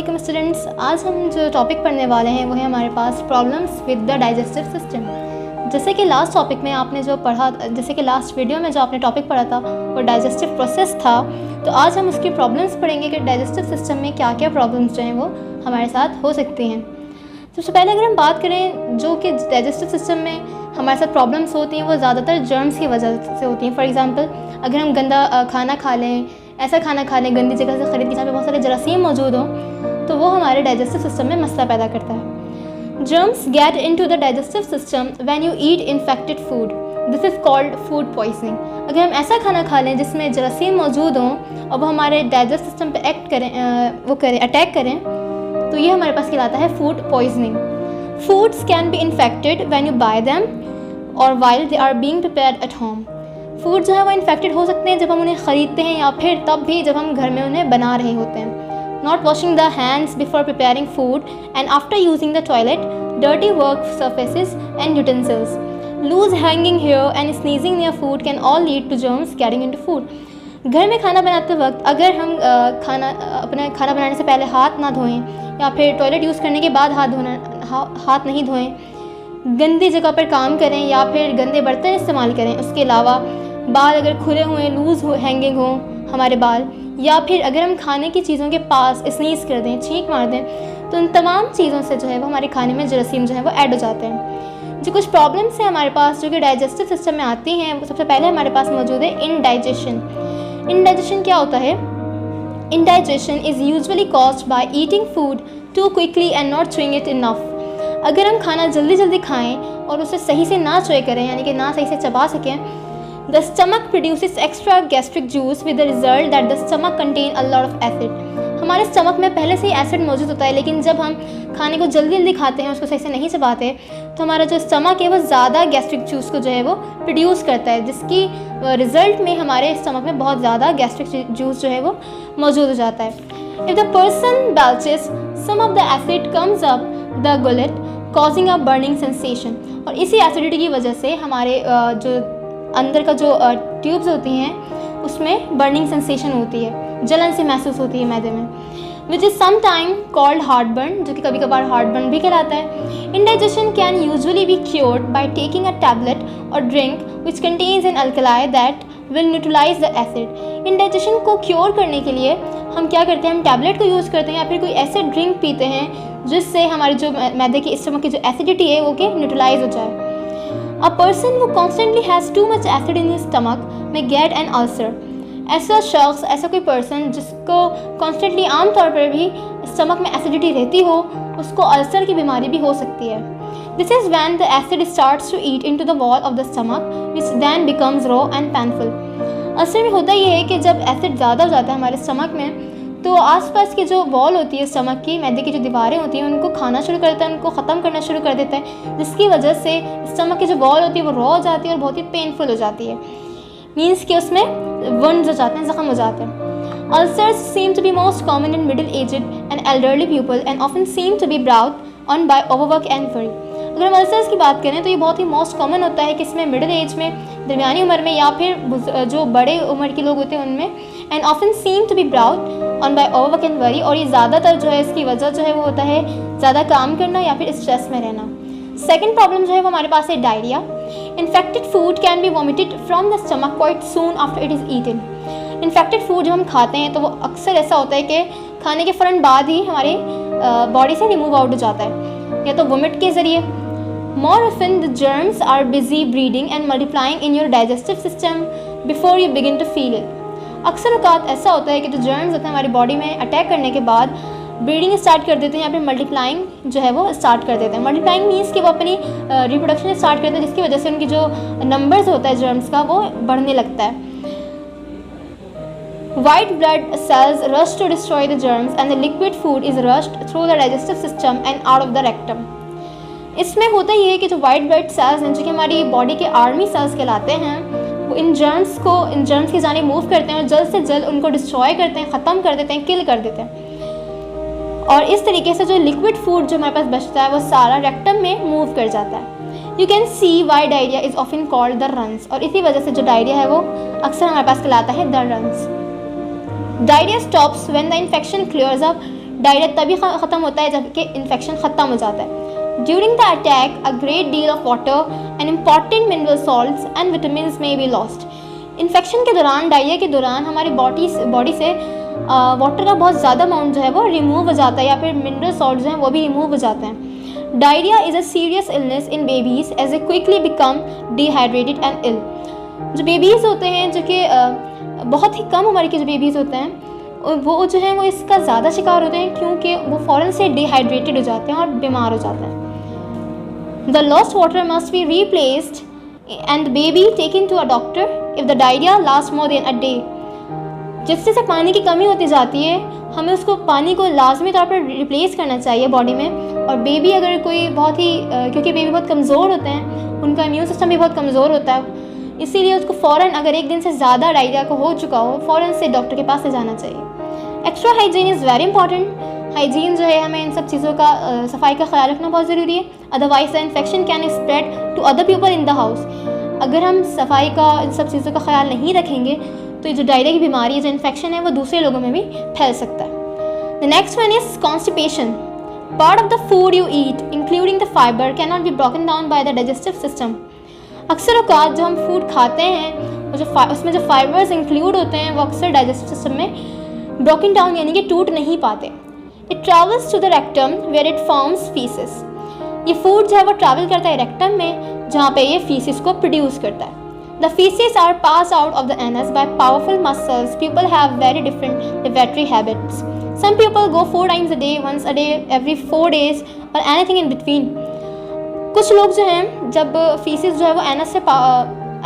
वालेकुम स्टूडेंट्स। आज हम जो टॉपिक पढ़ने वाले हैं वो है हमारे पास problems with the digestive system. जैसे कि लास्ट टॉपिक में आपने जो पढ़ा, जैसे कि लास्ट वीडियो में जो आपने टॉपिक पढ़ा था वो डाइजेस्टिव प्रोसेस था, तो आज हम उसकी प्रॉब्लम्स पढ़ेंगे कि डाइजेस्टिव सिस्टम में क्या क्या प्रॉब्लम्स जो हैं वो हमारे साथ हो सकती हैं। सबसे पहले अगर हम बात करें जो कि डाइजेस्टिव सिस्टम में हमारे साथ प्रॉब्लम्स होती हैं वो ज़्यादातर जर्म्स की वजह से होती हैं। फॉर एग्जांपल अगर हम गंदा खाना खा लें, ऐसा खाना खा लें गंदी जगह से ख़रीद के जहाँ पे बहुत सारे जरासीम मौजूद हों, तो वो हमारे डाइजेस्टिव सिस्टम में मसला पैदा करता है। Germs get into the digestive system when you eat infected food, this is called food poisoning. अगर हम ऐसा खाना खा लें जिसमें जरासीम मौजूद हों और वो हमारे डाइजेस्टिव सिस्टम पे अटैक करें, तो ये हमारे पास कहलाता है food poisoning. Foods can be infected when you buy them or while they are being prepared at home. Food जो है वो इन्फेक्टेड हो सकते हैं जब हम उन्हें ख़रीदते हैं या फिर तब भी जब हम घर में उन्हें बना रहे होते हैं। Not washing the hands before preparing food and after using the toilet, dirty work surfaces and utensils, loose hanging hair and sneezing near food can all lead to germs getting into food. घर में खाना बनाते वक्त अगर हम अपना खाना बनाने से पहले हाथ ना धोएं या फिर टॉयलेट यूज़ करने के बाद हाथ नहीं धोएं, गंदी जगह पर काम करें या फिर गंदे बर्तन इस्तेमाल करें, उसके अलावा बाल अगर खुले हुए लूज़ हैंगिंग हों हमारे बाल, या फिर अगर हम खाने की चीज़ों के पास स्नीज़ कर दें, छींक मार दें, तो उन तमाम चीज़ों से जो है वो हमारे खाने में जरासीम जो है वो ऐड हो जाते हैं। जो कुछ प्रॉब्लम्स हैं हमारे पास जो कि डाइजेस्टिव सिस्टम में आती हैं, सबसे पहले हमारे पास मौजूद है इंडाइजेशन। इंडाइजेशन क्या होता है? Indigestion is usually caused by eating food too quickly and not chewing it enough. अगर हम खाना जल्दी जल्दी खाएं और उसे सही से ना च्यूइ करें, यानी कि ना सही से चबा सकें, the stomach produces extra gastric juice with the result that the stomach contain a lot of acid. हमारे स्टमक में पहले से ही एसिड मौजूद होता है, लेकिन जब हम खाने को जल्दी जल्दी खाते हैं, उसको सही से नहीं चबाते, तो हमारा जो स्टमक है वो ज़्यादा गैस्ट्रिक जूस को जो है वो प्रोड्यूस करता है, जिसकी रिज़ल्ट में हमारे स्टमक में बहुत ज़्यादा गैस्ट्रिक जूस जो है वो मौजूद हो जाता है। If the person belches, some of the acid comes up the gullet causing a burning sensation। और इसी एसिडिटी की वजह से हमारे जो अंदर का जो ट्यूब्स होती हैं उसमें बर्निंग सेंसेशन होती है, जलन से महसूस होती है मैदे में, which is some time called heart burn, जो कि कभी कभार हार्ट बर्न भी कहलाता है। Indigestion can usually be cured by taking a tablet or drink which contains an alkali that will neutralise the acid. Indigestion को क्योर करने के लिए हम क्या करते हैं? हम टैबलेट को यूज़ करते हैं या फिर कोई एसिड ड्रिंक पीते हैं जिससे हमारी जो मैदे की स्टमक की जो एसिडिटी है वो कि न्यूट्रलाइज हो जाए। A person who constantly has too much acid in his stomach may get an ulcer। ऐसा शख्स, ऐसा कोई पर्सन जिसको कॉन्स्टेंटली आम तौर पर भी स्टमक में एसिडिटी रहती हो, उसको अल्सर की बीमारी भी हो सकती है। This is when the acid starts to eat into the wall of the stomach which then becomes raw and painful. असल में होता ये है कि जब एसिड ज़्यादा हो जाता है हमारे स्टमक में, तो आसपास की जो वॉल होती है स्टमक की, मैदे की जो दीवारें होती हैं, उनको खाना शुरू कर देता है, उनको ख़त्म करना शुरू कर देता है, जिसकी वजह से स्टमक की जो वॉल होती है वो रॉ हो जाती है और बहुत ही पेनफुल हो जाती है। मीन्स कि उसमें वुंड्स हो जाते हैं, ज़ख्म हो जाते हैं। Ulcers seem to be most common in middle aged and elderly people and often seem to be brought on by overwork and worry. अगर हम अल्सर्स की बात करें तो ये बहुत ही मोस्ट कॉमन होता है कि इसमें मिडिल एज में, दरमियानी उम्र में या फिर जो बड़े उम्र के लोग होते हैं उनमें, and often seem to be brought on by overwork and worry. और ये ज़्यादातर जो है इसकी वजह जो है वो होता है ज़्यादा काम करना या फिर स्ट्रेस में रहना। सेकेंड प्रॉब्लम जो है वो हमारे पास है diarrhoea. Infected food can be vomited from the stomach quite soon after it is eaten. Infected food जब हम खाते हैं तो वो अक्सर ऐसा होता है कि खाने के फ़ौरन बाद ही हमारे बॉडी से रिमूव आउट हो जाता है, या तो वोमिट के ज़रिए। More often the germs are busy breeding and multiplying in your digestive system before you begin to feel it। अक्सर औकात ऐसा होता है कि जो जर्म्स होते हैं हमारी बॉडी में अटैक करने के बाद ब्रीडिंग स्टार्ट कर देते हैं या फिर मल्टीप्लाइंग जो है वो स्टार्ट कर देते हैं। मल्टीप्लाइंग मीन्स कि वो अपनी रिप्रोडक्शन स्टार्ट करते हैं, जिसकी वजह से उनकी जो नंबर्स होता है जर्म्स का वो बढ़ने लगता है। White blood cells rush to destroy the germs and the liquid food is rushed through the digestive system and out of the rectum। इसमें होता ये है कि जो वाइट ब्लड सेल्स हैं, जो कि हमारी बॉडी के आर्मी सेल्स कहलाते हैं, वो इन जर्म्स की जानिब मूव करते हैं और जल्द से जल्द उनको डिस्ट्रॉय करते हैं, ख़त्म कर देते हैं, किल कर देते हैं। और इस तरीके से जो लिक्विड फूड जो हमारे पास बचता है वो सारा रेक्टम में मूव कर जाता है। You can see why diarrhoea is often called the runs. और इसी वजह से जो डायरिया है वो अक्सर हमारे पास कहलाता है the runs. Diarrhea stops when the infection clears up diarrhoea तभी ख़त्म होता है जबकि इन्फेक्शन ख़त्म हो जाता है। During the attack, a great deal of water and important mineral salts and vitamins may be lost. Infection के दौरान, डायरिया के दौरान हमारी बॉडी से वाटर का बहुत ज़्यादा अमाउंट जो है वो रिमूव हो जाता है, या फिर मिनरल सॉल्ट जो हैं वो भी रिमूव हो जाते हैं। Diarrhoea is a serious illness in babies as a quickly become dehydrated and ill. जो बेबीज़ होते हैं, जो कि बहुत ही कम उम्र के जो बेबीज़ होते हैं, वो जो हैं वो इसका ज़्यादा शिकार होते हैं क्योंकि वो फ़ौरन से डिहाइड्रेटेड हो जाते हैं और बीमार हो जाते हैं। The lost water must be replaced and the baby taken to a doctor if the diarrhea lasts more than a day. जिससे से पानी की कमी होती जाती है, हमें उसको पानी को लाजमी तौर पर रिप्लेस करना चाहिए बॉडी में। और बेबी अगर कोई बहुत ही क्योंकि बेबी बहुत कमज़ोर होते हैं, उनका इम्यून सिस्टम भी बहुत कमज़ोर होता है, इसीलिए उसको फ़ौरन अगर एक दिन से ज़्यादा डायरिया को हो चुका हो, फ़ौरन से डॉक्टर के पास ले जाना चाहिए। Extra hygiene is very important. Hygiene जो है, हमें इन सब चीज़ों का सफाई का ख्याल रखना बहुत ज़रूरी है। Otherwise the infection can spread to other people in the house. अगर हम सफाई का, इन सब चीज़ों का ख्याल नहीं रखेंगे तो जो डायरिया की बीमारी, जो इन्फेक्शन है, वो दूसरे लोगों में भी फैल सकता है। The next one is constipation. Part of the food you eat including the fibre can not be broken down by the digestive system. अक्सर औकात जो हम फूड खाते हैं, उसमें जो फाइबर्स इंक्लूड होते हैं, वो अक्सर डाइजेस्टिव सिस्टम में ब्रोकन डाउन यानी कि टूट नहीं पाते। It travels to the rectum where it forms feces. ये फूड जो है वो ट्रैवल करता है रेक्टम में, जहाँ पे ये फीसिस को प्रोड्यूस करता है। The feces are passed out of the anus by powerful muscles. People have very different dietary habits. Some people go 4 times a day, once a day, every 4 days, or anything in between. कुछ लोग जो हैं, जब faeces जो है वो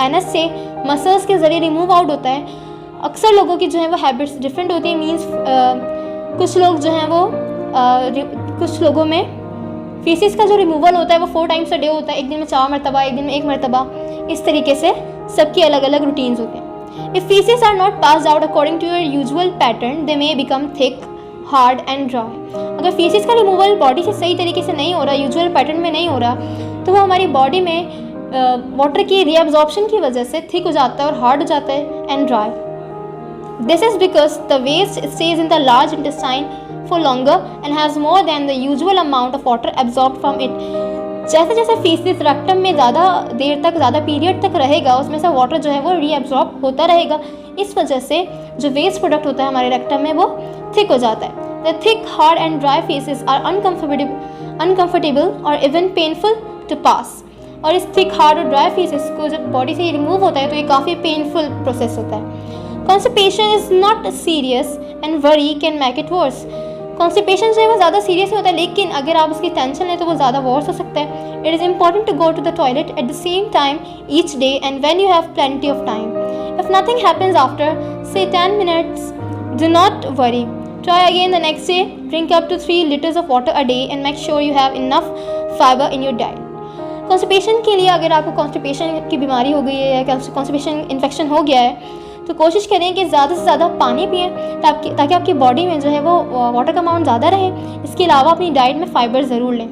anus से muscles के ज़रिए रिमूव आउट होता है, अक्सर लोगों की जो है वो हैबिट्स डिफरेंट होती हैं। मीन्स कुछ लोग जो हैं वो कुछ लोगों में फीसिस का जो रिमूवल होता है वो 4 टाइम्स अ डे होता है, एक दिन में 4 मरतबा, एक दिन में 1 मरतबा। इस तरीके से सबकी अलग अलग रूटीन्स होते हैं। If faeces are not passed out according to your usual pattern, they may become thick, hard and dry. अगर फीसिस का रिमूवल बॉडी से सही तरीके से नहीं हो रहा, यूजुअल पैटर्न में नहीं हो रहा, तो वो हमारी बॉडी में वाटर की रीअब्जॉर्प्शन की वजह से थिक हो जाता है और हार्ड हो जाता है and dry. This is because the waste stays in the large intestine for longer and has more than the usual amount of water absorbed from it. जैसे जैसे फीसिस रेक्टम में ज़्यादा देर तक, ज़्यादा पीरियड तक रहेगा, उसमें से वाटर जो है वो रीअब्जॉर्ब होता रहेगा। इस वजह से जो वेस्ट प्रोडक्ट होता है हमारे रेक्टम में वो थिक हो जाता है। The thick, hard and dry feces are uncomfortable or even painful to pass. और इस थिक, हार्ड और ड्राई फीसिस को जब बॉडी से रिमूव होता है तो ये काफ़ी पेनफुल प्रोसेस होता है। Constipation is not serious and worry can make it worse. Constipation जो है वो ज़्यादा सीरियस होता है, लेकिन अगर आप उसकी टेंशन लें तो वो ज़्यादा वर्स हो सकता है। It is important to go to the toilet at the same time each day and when you have plenty of time. If nothing happens after, say 10 minutes, do not worry. Try again the next day. Drink up to 3 liters of water a day and make sure you have enough fiber in your diet. Constipation के लिए, अगर आपको constipation की बीमारी हो गई है या कॉन्स्टिपेशन इन्फेक्शन हो गया है, तो कोशिश करें कि ज़्यादा से ज़्यादा पानी पिएं ताकि आपकी बॉडी में जो है वो वाटर का अमाउंट ज़्यादा रहे। इसके अलावा अपनी डाइट में फाइबर ज़रूर लें।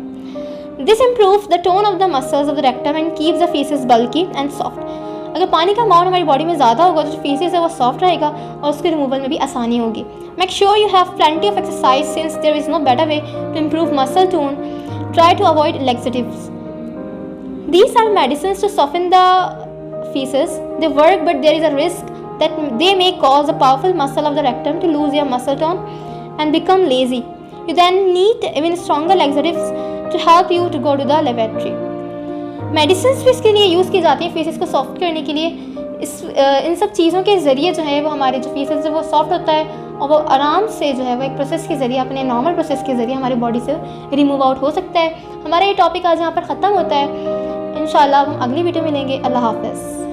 This improves the tone of the muscles of the rectum and keeps the faeces bulky and soft. अगर पानी का अमाउंट हमारी बॉडी में ज़्यादा होगा तो जो फीसेस है वो सॉफ्ट रहेगा और उसके रिमूवल में भी आसानी होगी। Make sure you have plenty of exercise since there is no better way to improve muscle tone. Try to avoid laxatives. These are medicines to soften the feces. They work, but there is a risk that they may cause the powerful muscle of the rectum to lose their muscle tone and become lazy. You then need even stronger laxatives to help you to go to the lavatory. Medicines भी इसके लिए use की जाती हैं faeces को soft करने के लिए। इन सब चीज़ों के ज़रिए जो है वो हमारे जो फीसेस है वो सॉफ्ट होता है और वो आराम से जो है वो एक प्रोसेस के ज़रिए, अपने नॉर्मल प्रोसेस के ज़रिए हमारी बॉडी से रिमूव आउट हो सकता है। हमारा ये टॉपिक आज यहाँ पर ख़त्म होता है। इंशाल्लाह हम अगली वीडियो में मिलेंगे। अल्लाह हाफ़िज़।